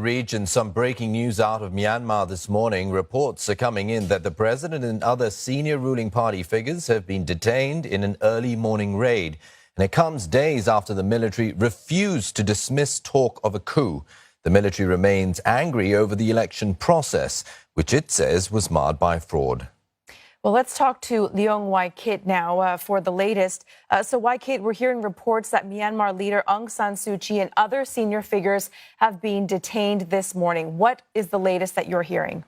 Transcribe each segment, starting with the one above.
region, some breaking news out of Myanmar this morning. Reports are coming in that the president and other senior ruling party figures have been detained in an early morning raid. And it comes days after the military refused to dismiss talk of a coup. The military remains angry over the election process, which it says was marred by fraud. Well, let's talk to Leong Wai Kit now for the latest. So, Wai Kit, we're hearing reports that Myanmar leader Aung San Suu Kyi and other senior figures have been detained this morning. What is the latest that you're hearing?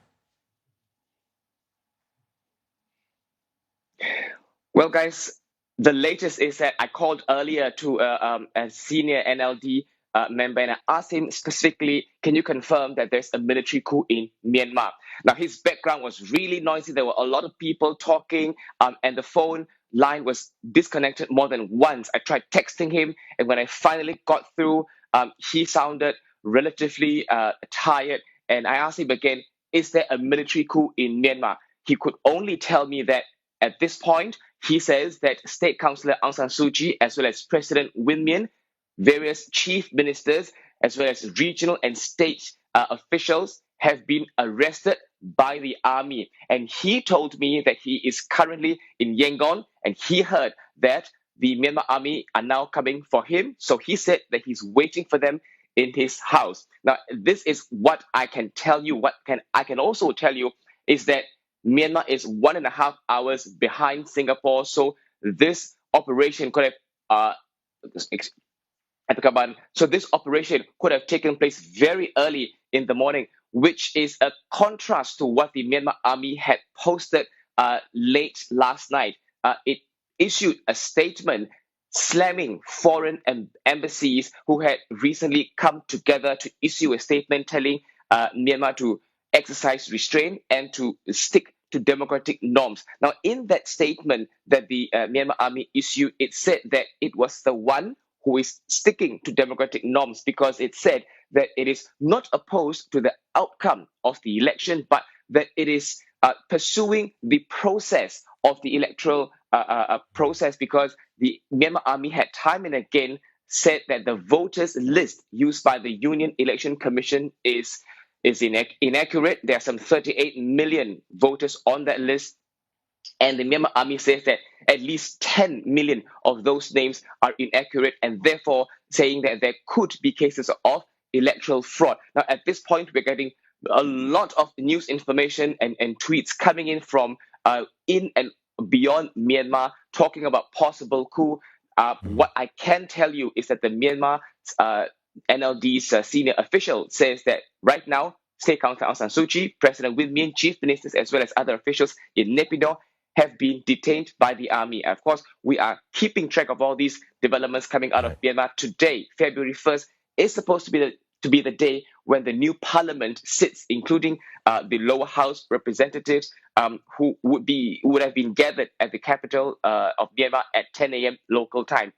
Well, guys, the latest is that I called earlier to a senior NLD member and I asked him specifically, can you confirm that there's a military coup in Myanmar? Now, his background was really noisy. There were a lot of people talking and the phone line was disconnected more than once. I tried texting him, and when I finally got through, he sounded relatively tired. And I asked him again, is there a military coup in Myanmar? He could only tell me that at this point, he says that State Councillor Aung San Suu Kyi, as well as President Win Myint, various chief ministers, as well as regional and state officials have been arrested by the army. And he told me that he is currently in Yangon, and he heard that the Myanmar army are now coming for him. So he said that he's waiting for them in his house. Now, this is what I can tell you. I can also tell you is that Myanmar is 1.5 hours behind Singapore, so this operation could have this operation could have taken place very early in the morning, which is a contrast to what the Myanmar army had posted late last night. It issued a statement slamming foreign embassies who had recently come together to issue a statement telling Myanmar to exercise restraint and to stick to democratic norms. Now, in that statement that the Myanmar army issued, it said that it was the one who is sticking to democratic norms because it said that it is not opposed to the outcome of the election, but that it is pursuing the process of the electoral process, because the Myanmar army had time and again said that the voters list used by the Union Election Commission is inaccurate. There are some 38 million voters on that list. And the Myanmar army says that at least 10 million of those names are inaccurate, and therefore saying that there could be cases of electoral fraud. Now, at this point, we're getting a lot of news information and tweets coming in from in and beyond Myanmar talking about possible coup. What I can tell you is that the Myanmar NLD's senior official says that right now, State Councillor Aung San Suu Kyi, President Win Myint, chief ministers, as well as other officials in Naypyidaw have been detained by the army. Of course, we are keeping track of all these developments coming out of Myanmar. Today, February 1st, is supposed to be the day when the new parliament sits, including the lower house representatives who would have been gathered at the capital of Myanmar at 10 a.m. local time.